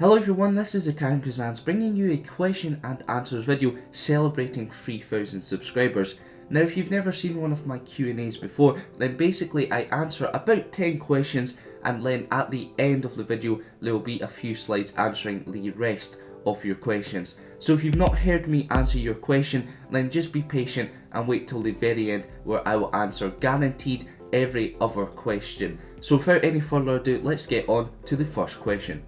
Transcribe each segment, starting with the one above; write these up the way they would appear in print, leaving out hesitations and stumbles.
Hello everyone, this is Karen Kazans bringing you a question and answers video celebrating 3,000 subscribers. Now if you've never seen one of my Q&As before, then basically I answer about 10 questions and then at the end of the video there will be a few slides answering the rest of your questions. So if you've not heard me answer your question, then just be patient and wait till the very end where I will answer guaranteed every other question. So without any further ado, let's get on to the first question.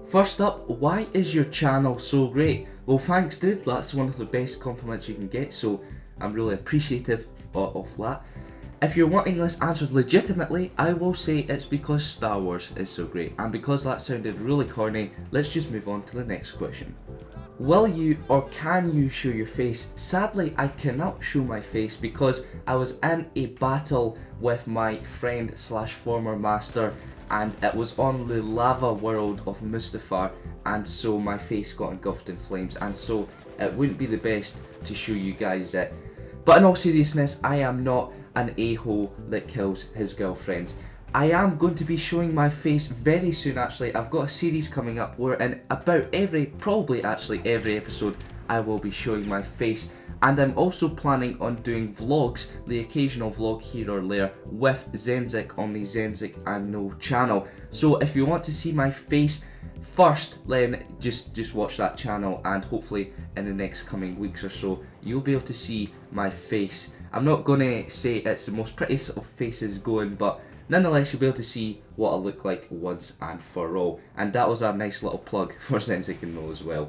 First up, why is your channel so great? Well, thanks dude, that's one of the best compliments you can get, so I'm really appreciative of that. If you're wanting this answered legitimately, I will say it's because Star Wars is so great, and because that sounded really corny, let's just move on to the next question. Will you or can you show your face? Sadly, I cannot show my face because I was in a battle with my friend slash former master, and it was on the lava world of Mustafar, and so my face got engulfed in flames, and so it wouldn't be the best to show you guys it. But in all seriousness, I am not an a-hole that kills his girlfriends. I am going to be showing my face very soon actually. I've got a series coming up where in about probably every episode, I will be showing my face. And I'm also planning on doing vlogs, the occasional vlog here or there, with Zenzik on the Zenzik and No channel. So if you want to see my face first, then just watch that channel, and hopefully in the next coming weeks or so, you'll be able to see my face. I'm not going to say it's the most prettiest of faces going, but nonetheless you'll be able to see what I look like once and for all. And that was a nice little plug for Zenzik and No as well.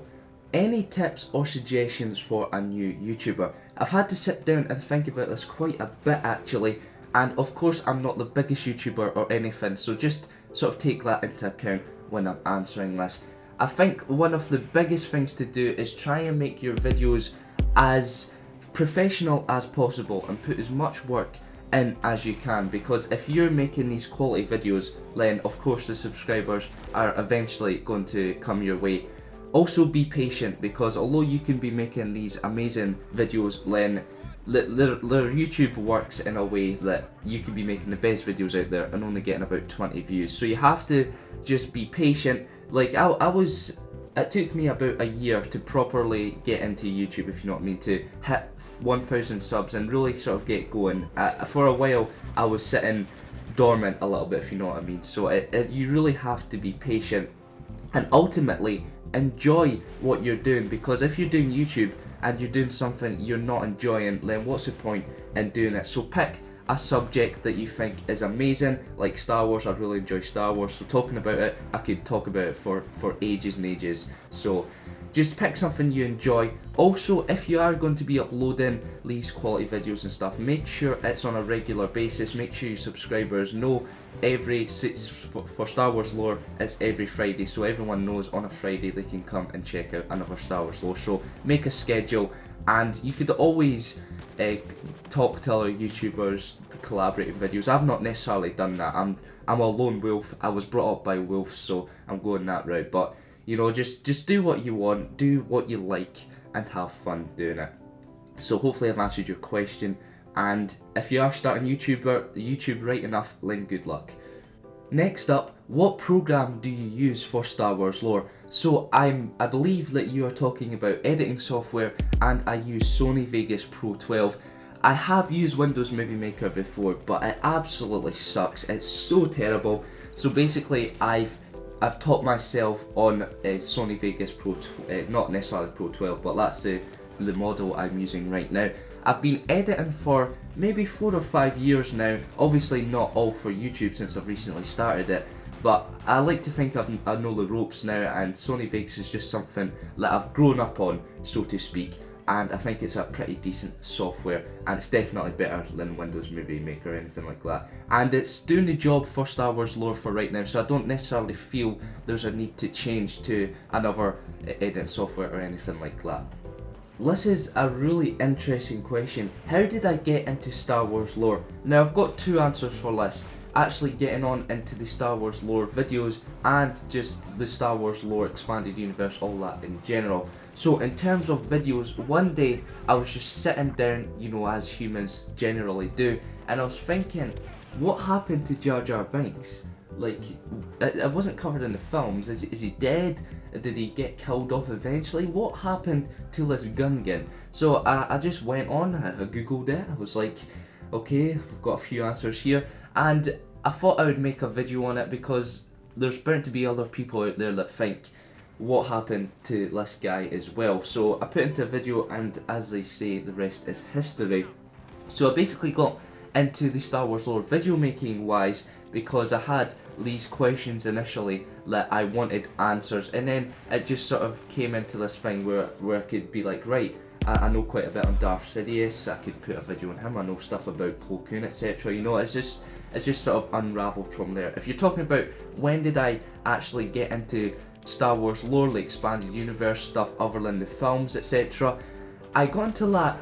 Any tips or suggestions for a new YouTuber? I've had to sit down and think about this quite a bit actually, and of course I'm not the biggest YouTuber or anything, so just sort of take that into account when I'm answering this. I think one of the biggest things to do is try and make your videos as professional as possible and put as much work in as you can, because if you're making these quality videos, then of course the subscribers are eventually going to come your way. Also be patient, because although you can be making these amazing videos, then their YouTube works in a way that you can be making the best videos out there and only getting about 20 views. So you have to just be patient. Like it took me about a year to properly get into YouTube, if you know what I mean, to hit 1,000 subs and really sort of get going. For a while I was sitting dormant a little bit, if you know what I mean. So you really have to be patient and ultimately enjoy what you're doing, because if you're doing YouTube and you're doing something you're not enjoying, then what's the point in doing it? So pick a subject that you think is amazing, like Star Wars. I really enjoy Star Wars, so talking about it, I could talk about it for ages and ages. So just pick something you enjoy. Also, if you are going to be uploading these quality videos and stuff, make sure it's on a regular basis. Make sure your subscribers know for Star Wars lore, it's every Friday, so everyone knows on a Friday they can come and check out another Star Wars lore. So make a schedule, and you could always talk to other YouTubers to collaborate in videos. I've not necessarily done that. I'm a lone wolf. I was brought up by wolves, so I'm going that route. But you know, just do what you want, do what you like, and have fun doing it. So hopefully I've answered your question, and if you are starting YouTube right enough, then good luck. Next up, what program do you use for Star Wars lore? So I believe that you are talking about editing software, and I use Sony Vegas Pro 12. I have used Windows Movie Maker before, but it absolutely sucks. It's so terrible. So basically I've taught myself on Sony Vegas Pro, not necessarily Pro 12, but that's the model I'm using right now. I've been editing for maybe 4 or 5 years now, obviously not all for YouTube since I've recently started it, but I like to think I know the ropes now, and Sony Vegas is just something that I've grown up on, so to speak, and I think it's a pretty decent software, and it's definitely better than Windows Movie Maker or anything like that. And it's doing the job for Star Wars lore for right now, so I don't necessarily feel there's a need to change to another editing software or anything like that. This is a really interesting question. How did I get into Star Wars lore? Now I've got two answers for this. Actually getting on into the Star Wars lore videos and just the Star Wars lore expanded universe, all that in general. So in terms of videos, one day I was just sitting down, you know, as humans generally do, and I was thinking, what happened to Jar Jar Binks? Like, it wasn't covered in the films. Is he dead? Did he get killed off eventually? What happened to this Gungan? So I just went on, I googled it, I was like, okay, I've got a few answers here, and I thought I would make a video on it because there's bound to be other people out there that think what happened to this guy as well. So I put into a video, and as they say, the rest is history. So I basically got into the Star Wars lore video making wise because I had these questions initially that I wanted answers, and then it just sort of came into this thing where I could be like, right, I know quite a bit on Darth Sidious, I could put a video on him, I know stuff about Plo Koon, etc. You know, it's just sort of unravelled from there. If you're talking about when did I actually get into Star Wars lore, like expanded universe stuff other than the films, etc., I got into that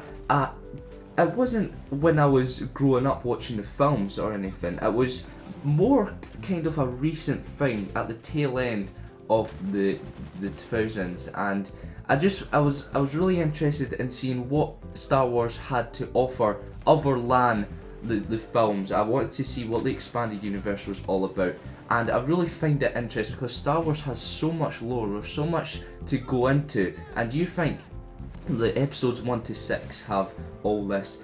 it wasn't when I was growing up watching the films or anything. It was more kind of a recent thing at the tail end of the 2000s, and I was really interested in seeing what Star Wars had to offer other than the films. I wanted to see what the expanded universe was all about, and I really find it interesting because Star Wars has so much lore, there's so much to go into, and you think the episodes 1 to 6 have all this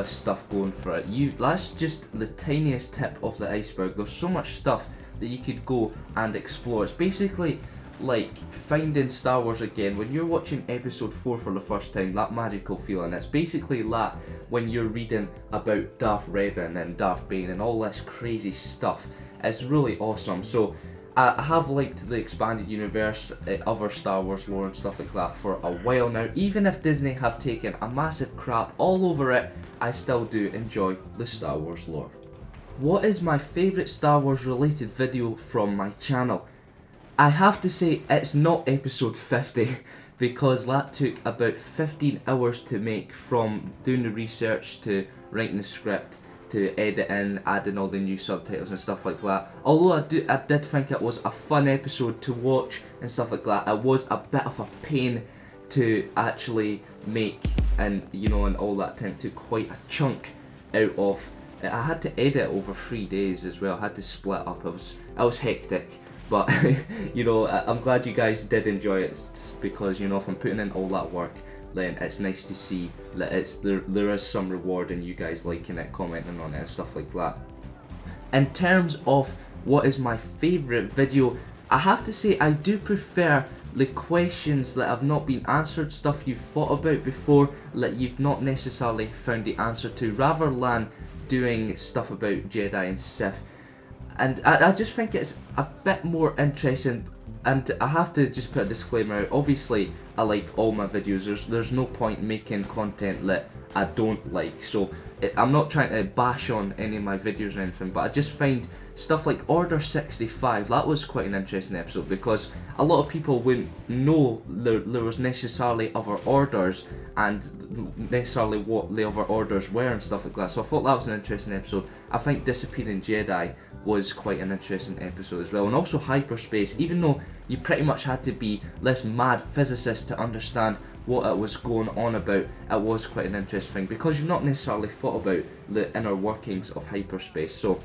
stuff going for it. That's just the tiniest tip of the iceberg. There's so much stuff that you could go and explore. It's basically like finding Star Wars again when you're watching episode 4 for the first time, that magical feeling. It's basically that when you're reading about Darth Revan and Darth Bane and all this crazy stuff. It's really awesome. So I have liked the expanded universe, other Star Wars lore and stuff like that for a while now. Even if Disney have taken a massive crap all over it, I still do enjoy the Star Wars lore. What is my favourite Star Wars related video from my channel? I have to say it's not episode 50 because that took about 15 hours to make, from doing the research to writing the script to editing, adding all the new subtitles and stuff like that. Although I did think it was a fun episode to watch and stuff like that, it was a bit of a pain to actually make, and you know, and all that time took quite a chunk out of. I had to edit over 3 days as well. I had to split up. I was hectic, but you know, I'm glad you guys did enjoy it, because you know, if I'm putting in all that work, then it's nice to see that there is some reward in you guys liking it, commenting on it and stuff like that. In terms of what is my favourite video, I have to say I do prefer the questions that have not been answered, stuff you've thought about before that you've not necessarily found the answer to, rather than doing stuff about Jedi and Sith. And I just think it's a bit more interesting. And I have to just put a disclaimer out. Obviously, I like all my videos. There's no point making content that I don't like. So I'm not trying to bash on any of my videos or anything, but I just find stuff like Order 65, that was quite an interesting episode, because a lot of people wouldn't know there was necessarily other orders and necessarily what the other orders were and stuff like that. So I thought that was an interesting episode. I think Disappearing Jedi was quite an interesting episode as well, and also Hyperspace. Even though you pretty much had to be this mad physicist to understand what it was going on about, it was quite an interesting thing, because you've not necessarily thought about the inner workings of hyperspace. So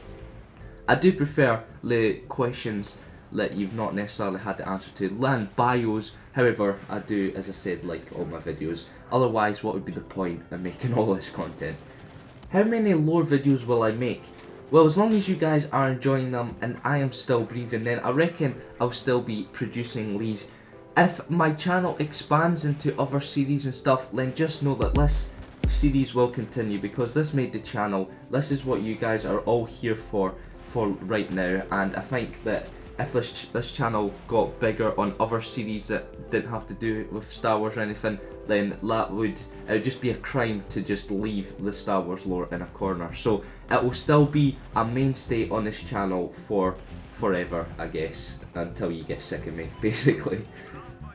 I do prefer the questions that you've not necessarily had the answer to than bios. However, I do, as I said, like all my videos. Otherwise, what would be the point of making all this content? How many lore videos will I make? Well, as long as you guys are enjoying them and I am still breathing, then I reckon I'll still be producing these. If my channel expands into other series and stuff, then just know that this series will continue, because this made the channel. This is what you guys are all here for right now, and I think that if this channel got bigger on other series that didn't have to do with Star Wars or anything, then it would just be a crime to just leave the Star Wars lore in a corner. So it will still be a mainstay on this channel for forever, I guess, until you get sick of me, basically.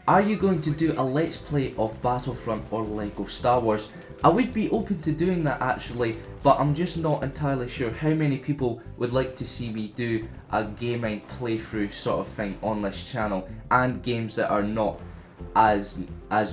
Are you going to do a Let's Play of Battlefront or LEGO Star Wars? I would be open to doing that actually, but I'm just not entirely sure how many people would like to see me do a gaming playthrough sort of thing on this channel, and games that are not as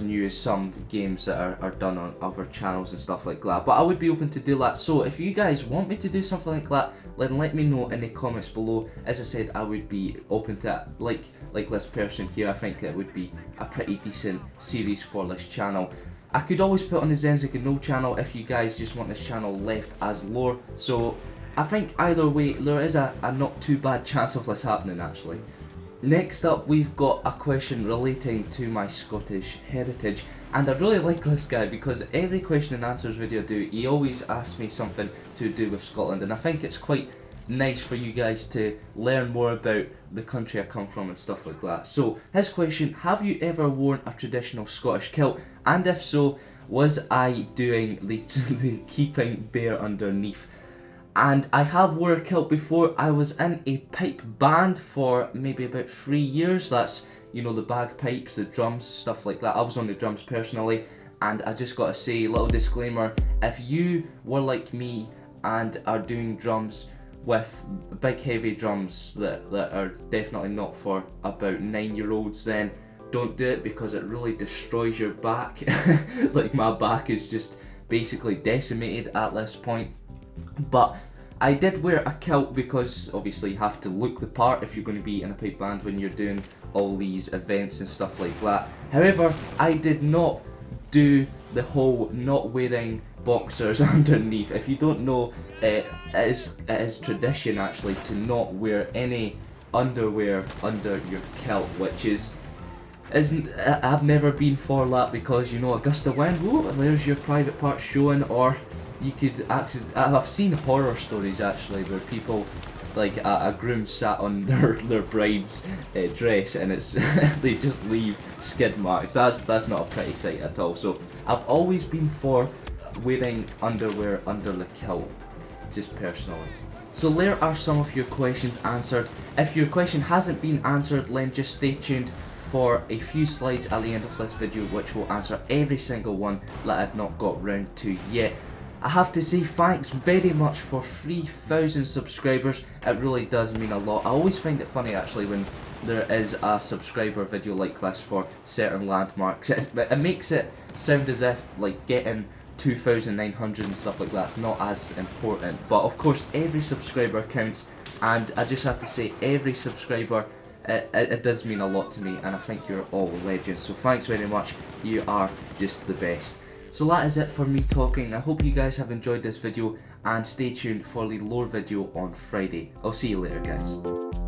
new as some games that are done on other channels and stuff like that, but I would be open to do that. So if you guys want me to do something like that, then let me know in the comments below. As I said, I would be open to it. Like this person here, I think it would be a pretty decent series for this channel. I could always put on the Zenzik and No channel if you guys just want this channel left as lore, so I think either way there is a not too bad chance of this happening actually. Next up, we've got a question relating to my Scottish heritage, and I really like this guy because every question and answers video I do, he always asks me something to do with Scotland, and I think it's quite nice for you guys to learn more about the country I come from and stuff like that. So his question: have you ever worn a traditional Scottish kilt, and if so, was I doing the keeping bare underneath? And I have worn a kilt before. I was in a pipe band for maybe about 3 years. That's, you know, the bagpipes, the drums, stuff like that. I was on the drums personally, and I just gotta say, little disclaimer, if you were like me and are doing drums with big heavy drums that are definitely not for about 9-year-olds, then don't do it, because it really destroys your back. Like, my back is just basically decimated at this point. But I did wear a kilt because obviously you have to look the part if you're going to be in a pipe band when you're doing all these events and stuff like that. However, I did not do the whole not wearing boxers underneath. If you don't know, it is tradition actually to not wear any underwear under your kilt, which I've never been for that, because, you know, a gust of wind, whoa, there's your private part showing, or you could actually, I've seen horror stories actually where people, like a groom sat on their bride's dress and it's they just leave skid marks. That's not a pretty sight at all. So I've always been for wearing underwear under the kilt, just personally. So there are some of your questions answered. If your question hasn't been answered, then just stay tuned for a few slides at the end of this video which will answer every single one that I've not got round to yet. I have to say thanks very much for 3,000 subscribers. It really does mean a lot. I always find it funny actually when there is a subscriber video like this for certain landmarks. It makes it sound as if like getting 2,900 and stuff like that's not as important. But of course every subscriber counts, and I just have to say every subscriber, it does mean a lot to me, and I think you're all legends. So thanks very much, you are just the best. So that is it for me talking. I hope you guys have enjoyed this video, and stay tuned for the lore video on Friday. I'll see you later, guys.